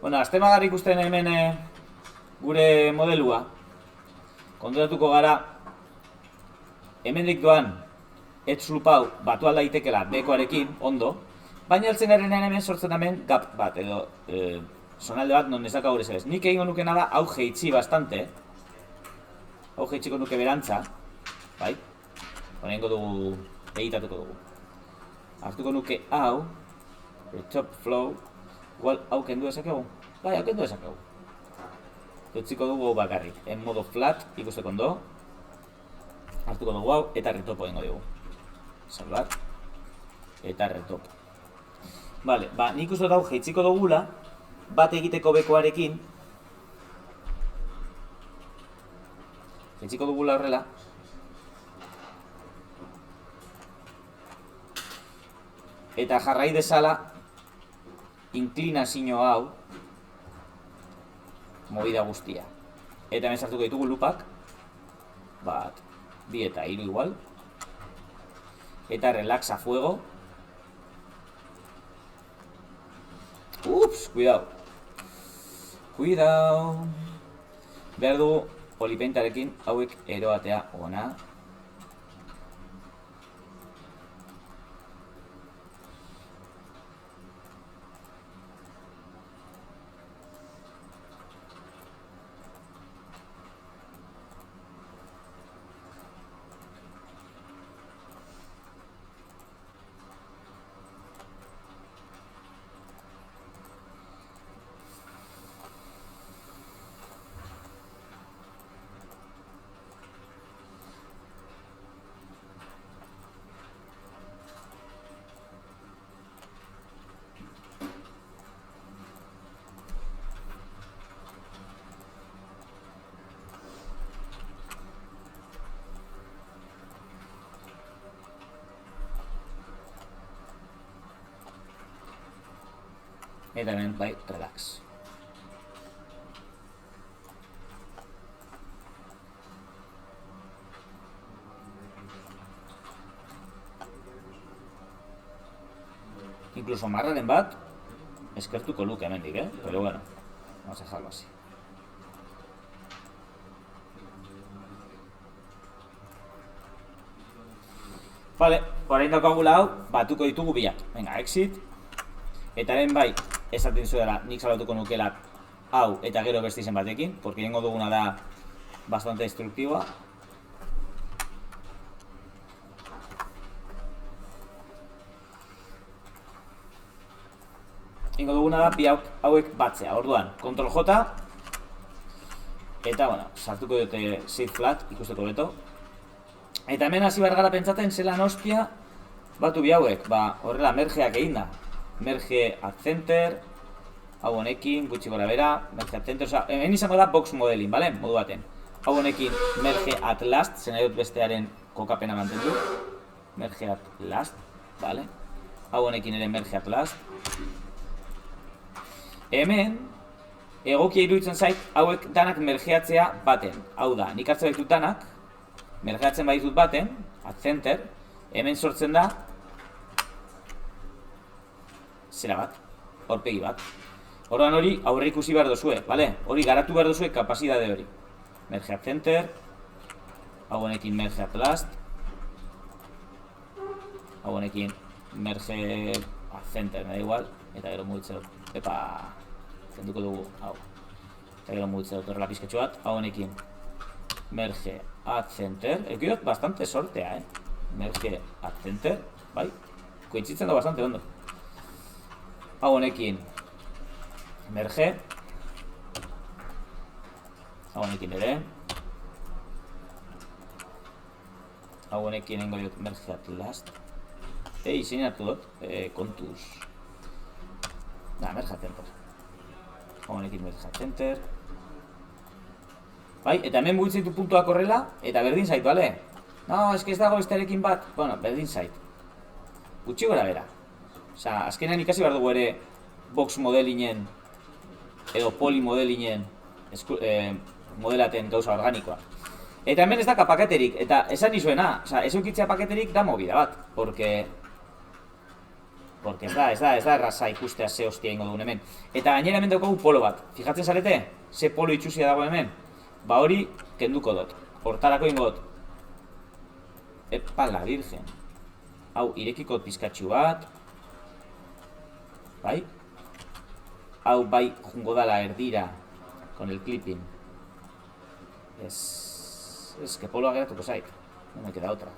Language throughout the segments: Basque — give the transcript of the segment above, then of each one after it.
Bueno, aztemagar ikusten hemen gure modelua. Konturatuko gara, hemendik doan loop hau batu alda daitekela bekoarekin, ondo, baina heltzen garenean hemen sortzen hemen gap bat, edo zonalde bat non ez daka gure zelez. Nik egingo nukena da hau jeitsi bastante, hau jeitsiko nuke berantza, bai? Honengo dugu, egitatuko dugu. Hartuko nuke hau, top flow, igual hau kendu ezakegu? Bai, hau kendu ezakegu. Utziko dugu bakarrik, en modo flat, ikusteko ondo. Hartuko dugu hau, eta retopo egingo dugu. Salvar, eta retopo. Vale, ba, nik uste hau jeitziko dugula, bat egiteko bekoarekin. Jeitziko dugula horrela. Eta jarrai dezala, inklinazio hau, movida guztia. Eta hemen sartuko ditugu lupak, bat, 2 eta 3 igual. Eta relax a fuego. Ups, cuidado. Cuidado. Behar dugu polipaintarekin hauek eroatea ona. Eta hemen, bai, relax. Incluso marraren bat, eskertuko luke hemendik, pero bueno, vamos a dejarlo así. Vale, orain daukagula hau, batuko ditugu biak. Venga, exit. Eta hemen bai, esaten zuela, nik salatuko nukela hau eta gero beste izen batekin, porque jengo duguna da bastante destruktiboa. Jengo duguna da bi hauek batzea, orduan, Ctrl J, eta, bueno, sartuko dute shift flat, ikusteko beto. Eta hemen hasi behar gara pentsaten zelan hostia batu bi hauek, ba, horrela mergeak egin da. Merge at center, hau honekin, gutxi gora bera, merge at center, oza, hemen izango da box modeling, bale? Modu baten. Hau honekin merge at last, zen edut bestearen kokapena mantendu. Merge at last, bale? Hau honekin ere merge at last. Hemen, egokia iruditzen zait, hauek danak mergeatzea baten. Hau da, nik hartzen baitut danak, mergeatzen baitut baten, at center, hemen sortzen da, zera bat, horpegi bat. Orduan hori aurre ikusi behar dozue, bale? Hori garatu behar dozue kapazitate hori. Merge at center, hau honekin merge at last, hau honekin merge at center, me da igual, eta gero mugitzea dut, epa, zenduko dugu, hau. Eta gero mugitzea dut horrela pizketxo bat, hau honekin merge at center, eukidot bastante sortea, merge at center, bai? Kointzitzen da bastante ondo. Hau honekin merge, hau honekin ere, hau honekin nengo diot merge at last. Zein hartu dut, kontuz. Da, merge at center. Hau honekin merge at center. Bai, eta hemen mugitzen ditu puntuak horrela, eta berdin zait, bale? No, ez dago bestearekin bat, bueno, berdin zait. Gutxi gora bera. Osa, azkenean ikasi behar dugu ere box modelinen edo poli modelinen modelaten gauza organikoa. Eta hemen ez da paketerik, eta esan nizuena, oza, ez eukitzea paketerik da movida bat, porque Porque ez da erraza ikustea ze hostia ingo dugun hemen. Eta gainera hemen daukagu polo bat. Fijatzen zarete? Ze polo itxusia dago hemen? Ba hori, kenduko dut. Hortarako ingo dut. Epa la virgen. Hau, irekiko pizkatxu bat. Bai? Hau bai jungo dala erdira. Con el clipping. Es que polo ageratuko zait. No me queda otra.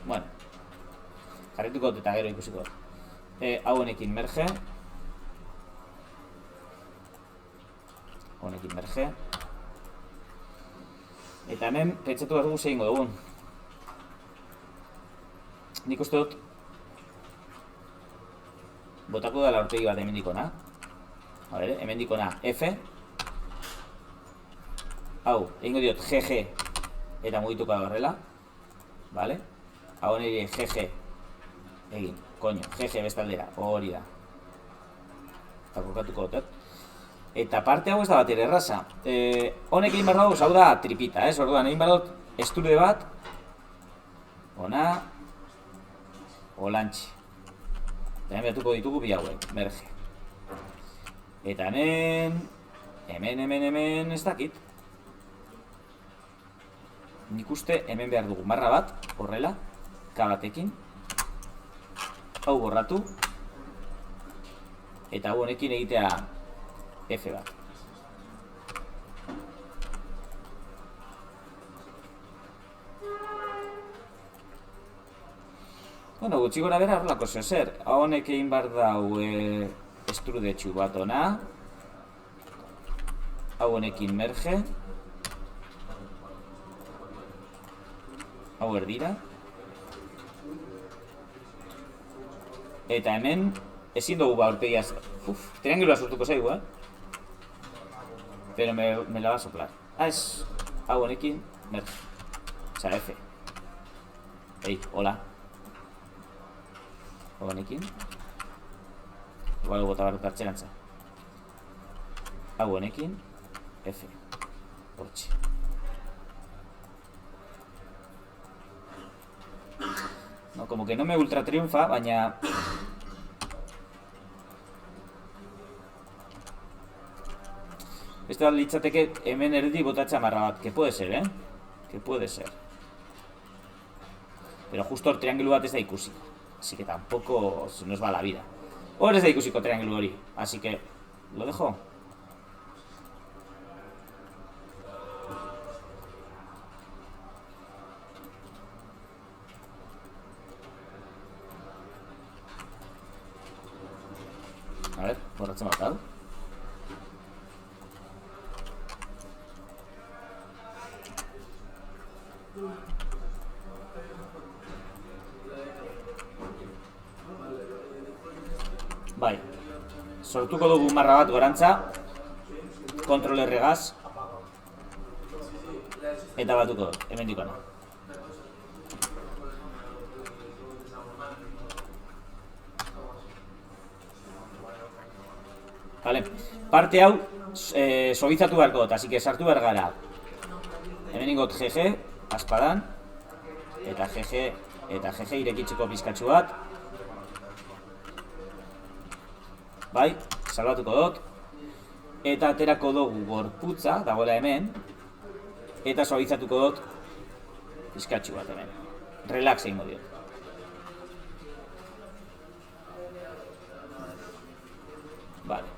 Bueno. Jarrituko dut eta gero ikusiko. Hau honekin merge. Honekin merge. Eta hemen, pentsatu behar dugu zehingo dugun. Nik uste dut botako dela aurpegi bat hemendikona. A ver, hemendikona F. Hau, egingo diot GG eta mugituko da horrela. Vale? Hau nire GG egin, koño, GG bestaldera, hori da. Eta kokatuko dut. Eta parte hau ez da bat ere erraza. Honek egin behar dago, hau da tripita, orduan egin behar dut estude bat. Ona. Olantxe. Eta hemen behatuko ditugu bi hauek, merge. Eta hemen ez dakit. Nik uste hemen behar dugu marra bat, horrela, K batekin. Hau borratu. Eta hau honekin egitea F bat. Bueno, gutxi gora bera horrelako zer. Hau honek egin behar dau estrudetxu bat ona. Hau honekin merge. Hau erdira. Eta hemen ezin dugu aurpegiaz. Triangulua sortuko zaigu, Pero me la va a soplar. Ez. Hau honekin merge. Osa, F. Ei, hola. Hau honekin. Igual bota bat hartxerantza. Hau honekin F. Hortxe. No, como que no me ultra triunfa, baina Beste bat litzateke hemen erdi botatxa marra bat, que puede ser, Que puede ser. Pero justo el triángulo bat ez da ikusiko. Así que tampoco se nos va la vida. Hor ez da ikusiko triángulo hori. Así que, lo dejo. A ver, borratzen bat hau. Bai, sortuko dugu marra bat gorantza, kontrol erregaz, eta batuko dut, hemen dikona. Vale. Parte hau suavizatu beharko dut, así que sartu behar gara. Hemen ingot GG, aspadan, eta GG irekitzeko pizkatxu bat. Bai, salbatuko dut. Eta aterako dugu gorputza, dagoela hemen. Eta suavizatuko dut pizkatxu bat hemen. Relax egingo diot. Vale.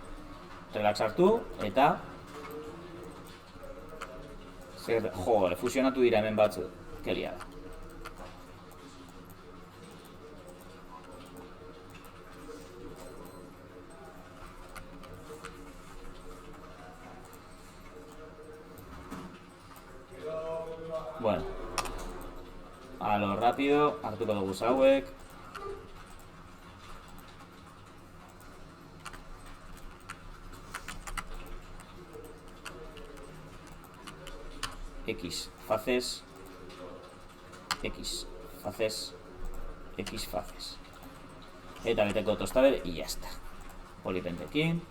Relax hartu, eta joder, fusionatu dira hemen batzu. Ke liada. Bueno, a lo rápido, hartuko dugu hauek. X faces, X faces, X faces. Eta beteko tostaber, y ya está. Polipentekin.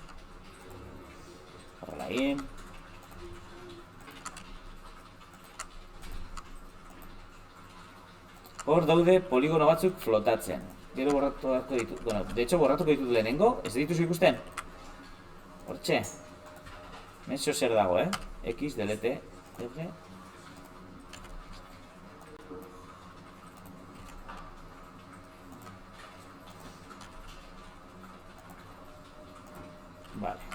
Horrela egin. hor daude poligono batzuk flotatzen. Gero borratu beharko ditut. Bueno, de hecho borratuko ditut lehenengo, ez dituzu ikusten? Hortxe. Menso zer dago, X, delete, R. Vale.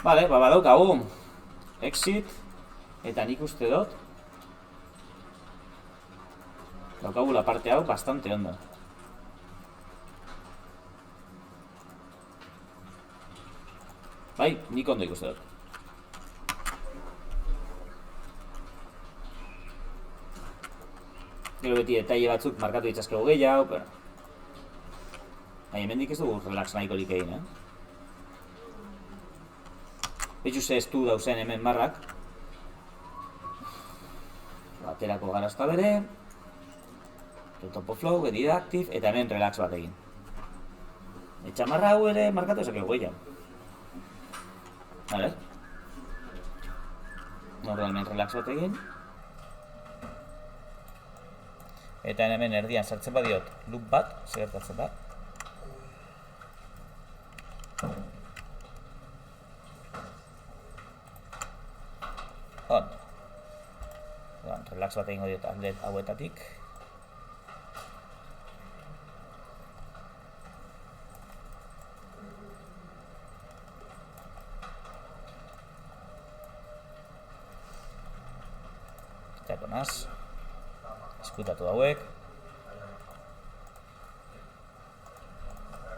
Vale, badaukagu exit eta nik uste dut daukagu la parte hau bastante ondo. Bai, nik ondo ikuste dut. Gero beti detaile batzuk markatu ditzazkegu gehiago, pero hemendik ez dugu relax nahikorik egin, Betxu ze estu dauzen hemen marrak. Baterako garazta bere. Top of flow, edit active, eta hemen relax bat egin. Etxamarra hau ere markatu esakegu gehiago. Vale. Normalment relax bat egin. Eta hemen erdian sartzen badiot loop bat, segertatzen da. Relax bat egingo diot alde hauetatik. Txako naz. Eskutatu hauek.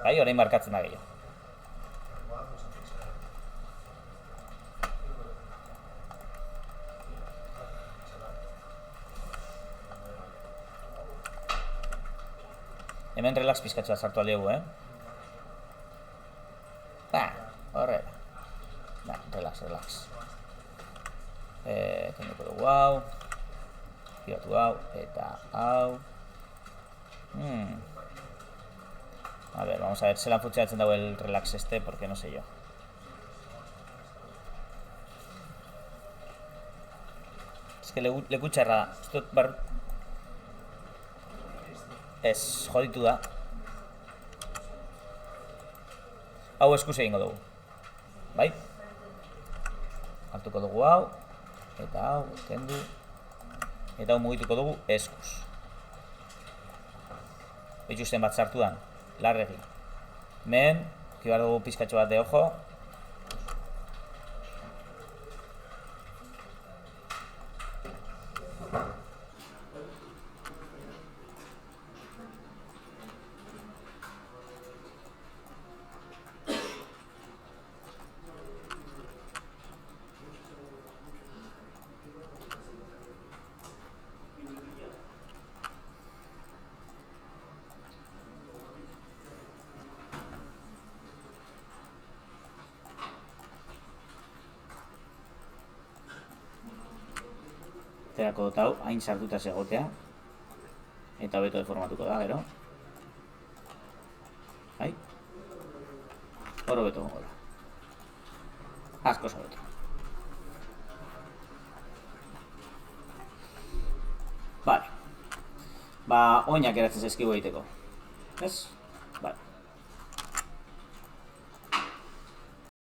Bai, orain markatzen da gehiago. Hemen relax pizkatxoa sartu aldegu, Horrela. Relax. Kenduko dugu hau. Aktivatu hau, eta hau. A ver, vamos a ver, zelan funtzionatzen dago el relax este, porque no sé yo. Es que leku txarra da. Esto ez joditu da. Hau eskuz egingo dugu. Bai? Hartuko dugu hau. Eta hau, kendu. Eta hau mugituko dugu eskuz. Betxusten bat sartudan. Larregi. Men, kibar dugu pizkatxo bat de ojo. Zerako dut hau, hain sartuta segotea. Eta hobeto deformatuko da, gero. Bai. Hor hobeto gongo da. Asko hobeto. Vale. Oinak eratzen zaizkigu egiteko. Ez? Vale.